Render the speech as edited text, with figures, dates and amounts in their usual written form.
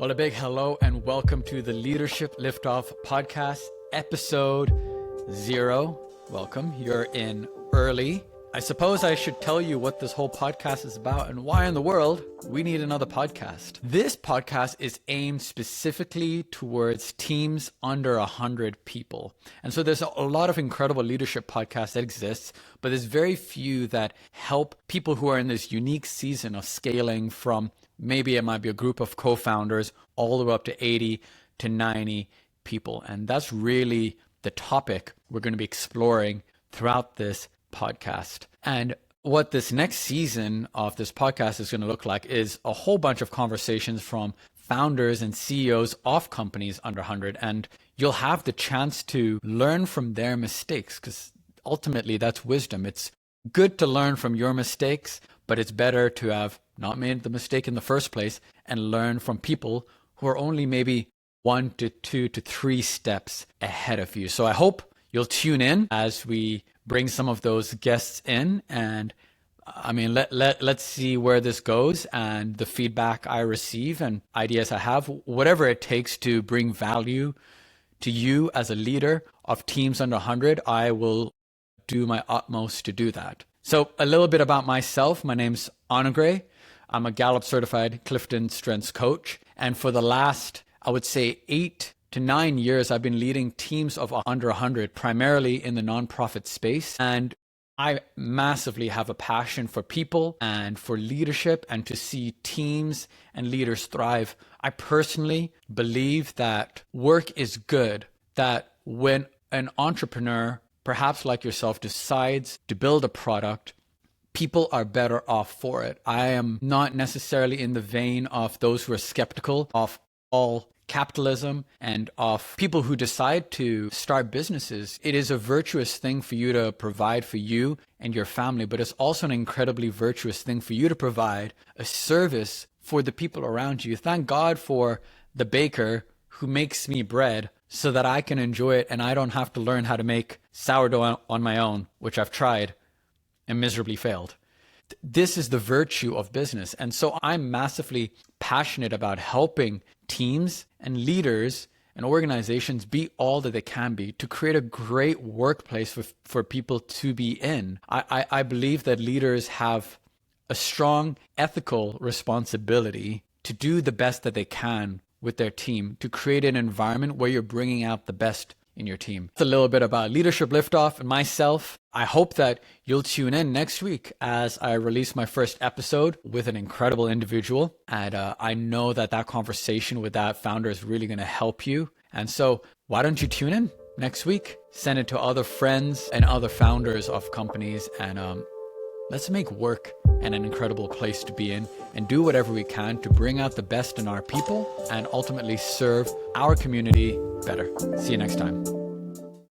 Well, a big hello and welcome to the Leadership Liftoff podcast, episode 0. Welcome. You're in early. I suppose I should tell you what this whole podcast is about and why in the world we need another podcast. This podcast is aimed specifically towards teams under 100 people. And so there's a lot of incredible leadership podcasts that exists, but there's very few that help people who are in this unique season of scaling from maybe it might be a group of co-founders all the way up to 80 to 90 people. And that's really the topic we're going to be exploring throughout this podcast. And what this next season of this podcast is going to look like is a whole bunch of conversations from founders and CEOs of companies under 100. And you'll have the chance to learn from their mistakes because ultimately that's wisdom. It's good to learn from your mistakes, but it's better to have not made the mistake in the first place and learn from people who are only maybe 1 to 2 to 3 steps ahead of you. So I hope you'll tune in as we bring some of those guests in, and let's see where this goes and the feedback I receive and ideas I have, whatever it takes to bring value to you as a leader of teams under 100. I will do my utmost to do that. So a little bit about myself. My name's Anugray. I'm a Gallup certified Clifton Strengths coach. And for the last, I would say 8 to 9 years, I've been leading teams of under 100, primarily in the nonprofit space. And I massively have a passion for people and for leadership and to see teams and leaders thrive. I personally believe that work is good, that when an entrepreneur, perhaps like yourself, decides to build a product, people are better off for it. I am not necessarily in the vein of those who are skeptical of all capitalism and of people who decide to start businesses. It is a virtuous thing for you to provide for you and your family, but it's also an incredibly virtuous thing for you to provide a service for the people around you. Thank God for the baker who makes me bread so that I can enjoy it and I don't have to learn how to make sourdough on my own, which I've tried and miserably failed. This is the virtue of business. And so I'm massively passionate about helping teams and leaders and organizations be all that they can be to create a great workplace for people to be in. I believe that leaders have a strong ethical responsibility to do the best that they can with their team, to create an environment where you're bringing out the best in your team. It's a little bit about Leadership Liftoff and myself. I hope that you'll tune in next week as I release my first episode with an incredible individual. And I know that conversation with that founder is really going to help you. And so why don't you tune in next week? Send it to other friends and other founders of companies. And let's make work an incredible place to be in and do whatever we can to bring out the best in our people and ultimately serve our community better. See you next time.